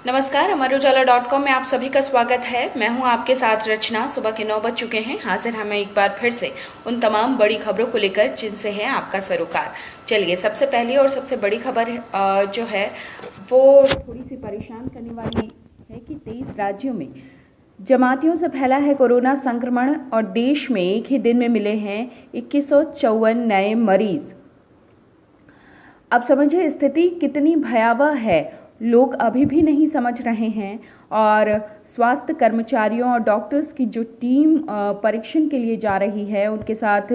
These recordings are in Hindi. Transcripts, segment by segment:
नमस्कार, अमर उजाला.com में आप सभी का स्वागत है। मैं हूं आपके साथ रचना। सुबह के 9 बज चुके हैं। हाजिर हमें एक बार फिर से उन तमाम बड़ी खबरों को लेकर जिनसे है आपका सरोकार। चलिए, सबसे पहली और सबसे बड़ी खबर जो है वो थोड़ी सी परेशान करने वाली है कि 23 राज्यों में जमातियों से फैला है कोरोना संक्रमण और देश में एक ही दिन में मिले हैं 2154 नए मरीज। अब समझिए स्थिति कितनी भयावह है। लोग अभी भी नहीं समझ रहे हैं और स्वास्थ्य कर्मचारियों और डॉक्टर्स की जो टीम परीक्षण के लिए जा रही है उनके साथ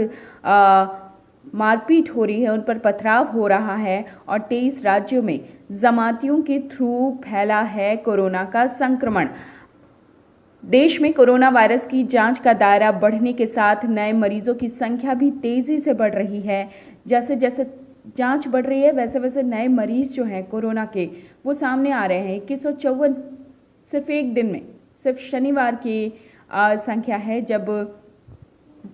मारपीट हो रही है, उन पर पथराव हो रहा है और 23 राज्यों में जमातियों के थ्रू फैला है कोरोना का संक्रमण। देश में कोरोना वायरस की जांच का दायरा बढ़ने के साथ नए मरीजों की संख्या भी तेजी से बढ़ रही है। जैसे जैसे जांच बढ़ रही है वैसे वैसे नए मरीज जो हैं कोरोना के वो सामने आ रहे हैं। 2154 सिर्फ एक दिन में, सिर्फ शनिवार की संख्या है जब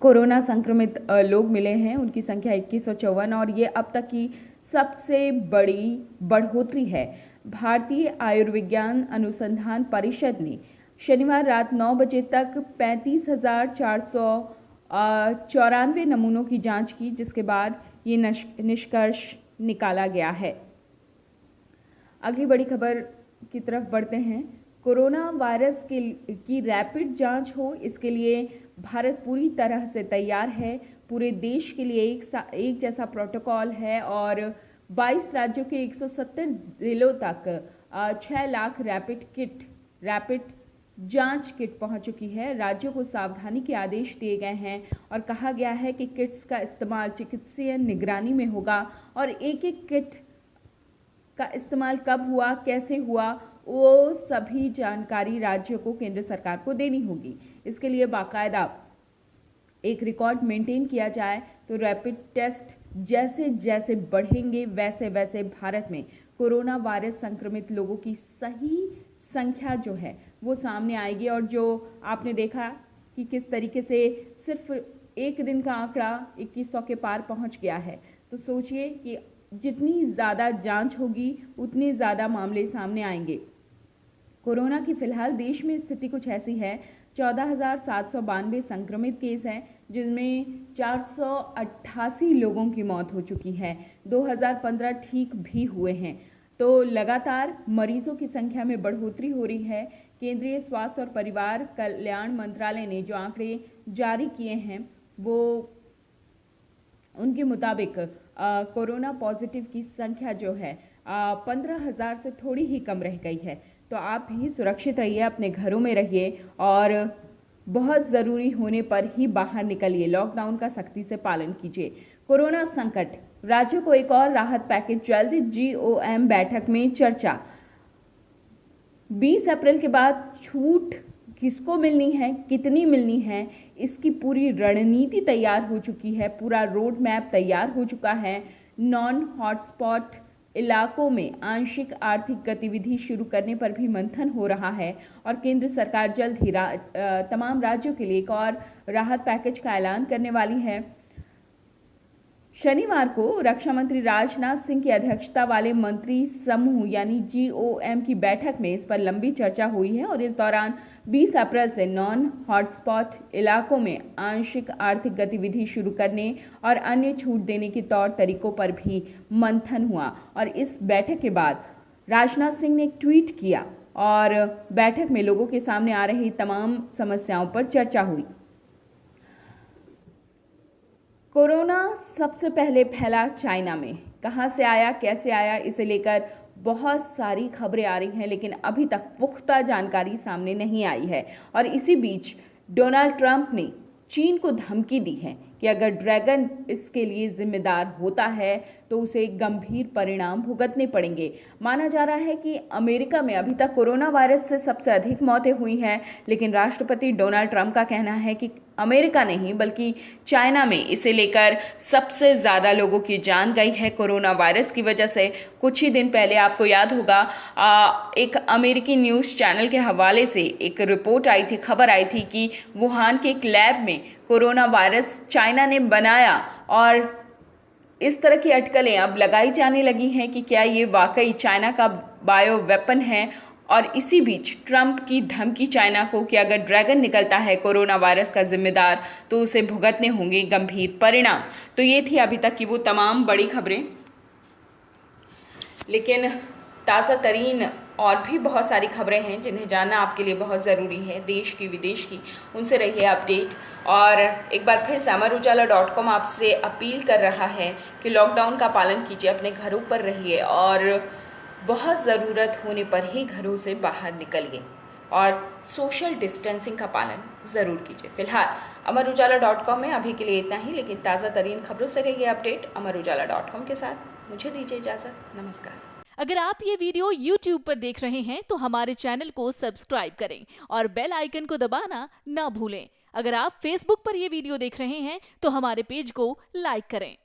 कोरोना संक्रमित लोग मिले हैं। उनकी संख्या 2154 और ये अब तक की सबसे बड़ी बढ़ोतरी है। भारतीय आयुर्विज्ञान अनुसंधान परिषद ने शनिवार रात 9 बजे तक 35,494 नमूनों की जांच की, जिसके बाद ये निष्कर्ष निकाला गया है। अगली बड़ी खबर की तरफ बढ़ते हैं। कोरोना वायरस की रैपिड जांच हो, इसके लिए भारत पूरी तरह से तैयार है। पूरे देश के लिए एक जैसा प्रोटोकॉल है और 22 राज्यों के 170 जिलों तक 6 लाख रैपिड जांच किट पहुंच चुकी है। राज्यों को सावधानी के आदेश दिए गए हैं और कहा गया है कि किट्स का इस्तेमाल चिकित्सीय निगरानी में होगा और एक एक किट का इस्तेमाल कब हुआ, कैसे हुआ, वो सभी जानकारी राज्यों को केंद्र सरकार को देनी होगी। इसके लिए बाकायदा एक रिकॉर्ड मेंटेन किया जाए तो रैपिड टेस्ट जैसे जैसे बढ़ेंगे वैसे वैसे भारत में कोरोना वायरस संक्रमित लोगों की सही संख्या जो है वो सामने आएगी। और जो आपने देखा कि किस तरीके से सिर्फ एक दिन का आंकड़ा 2100 के पार पहुंच गया है, तो सोचिए कि जितनी ज़्यादा जांच होगी उतने ज़्यादा मामले सामने आएंगे। कोरोना की फिलहाल देश में स्थिति कुछ ऐसी है। 14,792 संक्रमित केस हैं, जिनमें 488 लोगों की मौत हो चुकी है। 2015 ठीक भी हुए हैं। तो लगातार मरीजों की संख्या में बढ़ोतरी हो रही है। केंद्रीय स्वास्थ्य और परिवार कल्याण मंत्रालय ने जो आंकड़े जारी किए हैं वो उनके मुताबिक कोरोना पॉजिटिव की संख्या जो है 15,000 से थोड़ी ही कम रह गई है। तो आप भी सुरक्षित रहिए, अपने घरों में रहिए और बहुत ज़रूरी होने पर ही बाहर निकलिए। लॉकडाउन का सख्ती से पालन कीजिए। कोरोना संकट, राज्यों को एक और राहत पैकेज जल्द। GOM बैठक में चर्चा। 20 अप्रैल के बाद छूट किसको मिलनी है, कितनी मिलनी है, इसकी पूरी रणनीति तैयार हो चुकी है। पूरा रोड मैप तैयार हो चुका है। नॉन हॉटस्पॉट इलाकों में आंशिक आर्थिक गतिविधि शुरू करने पर भी मंथन हो रहा है और केंद्र सरकार जल्द ही तमाम राज्यों के लिए एक और राहत पैकेज का ऐलान करने वाली है। शनिवार को रक्षा मंत्री राजनाथ सिंह की अध्यक्षता वाले मंत्री समूह यानी GOM की बैठक में इस पर लंबी चर्चा हुई है और इस दौरान 20 अप्रैल से नॉन हॉटस्पॉट इलाकों में आंशिक आर्थिक गतिविधि शुरू करने और अन्य छूट देने के तौर तरीकों पर भी मंथन हुआ। और इस बैठक के बाद राजनाथ सिंह ने एक ट्वीट किया और बैठक में लोगों के सामने आ रही तमाम समस्याओं पर चर्चा हुई। कोरोना सबसे पहले फैला चाइना में। कहां से आया, कैसे आया, इसे लेकर बहुत सारी खबरें आ रही हैं, लेकिन अभी तक पुख्ता जानकारी सामने नहीं आई है। और इसी बीच डोनाल्ड ट्रंप ने चीन को धमकी दी है कि अगर ड्रैगन इसके लिए जिम्मेदार होता है तो उसे गंभीर परिणाम भुगतने पड़ेंगे। माना जा रहा है कि अमेरिका में अभी तक कोरोना वायरस से सबसे अधिक मौतें हुई हैं, लेकिन राष्ट्रपति डोनाल्ड ट्रंप का कहना है कि अमेरिका नहीं बल्कि चाइना में इसे लेकर सबसे ज़्यादा लोगों की जान गई है कोरोना वायरस की वजह से। कुछ ही दिन पहले आपको याद होगा एक अमेरिकी न्यूज़ चैनल के हवाले से एक रिपोर्ट आई थी, खबर आई थी कि वुहान के एक लैब में कोरोना वायरस चाइना ने बनाया और इस तरह की अटकलें अब लगाई जाने लगी हैं कि क्या ये वाकई चाइना का बायो वेपन है और इसी बीच ट्रंप की धमकी चाइना को कि अगर ड्रैगन निकलता है कोरोना वायरस का जिम्मेदार तो उसे भुगतने होंगे गंभीर परिणाम। तो ये थी अभी तक की वो तमाम बड़ी खबरें, लेकिन ताज़ा तरीन और भी बहुत सारी खबरें हैं जिन्हें जानना आपके लिए बहुत ज़रूरी है, देश की विदेश की, उनसे रहिए अपडेट। और एक बार फिर से amarujala.com आपसे अपील कर रहा है कि लॉकडाउन का पालन कीजिए, अपने घरों पर रहिए और बहुत ज़रूरत होने पर ही घरों से बाहर निकलिए और सोशल डिस्टेंसिंग का पालन ज़रूर कीजिए। फिलहाल amarujala.com में अभी के लिए इतना ही, लेकिन ताज़ा तरीन खबरों से रहिए अपडेट amarujala.com के साथ। मुझे दीजिए इजाज़त, नमस्कार। अगर आप ये वीडियो YouTube पर देख रहे हैं तो हमारे चैनल को सब्सक्राइब करें और बेल आइकन को दबाना ना भूलें। अगर आप Facebook पर ये वीडियो देख रहे हैं तो हमारे पेज को लाइक करें।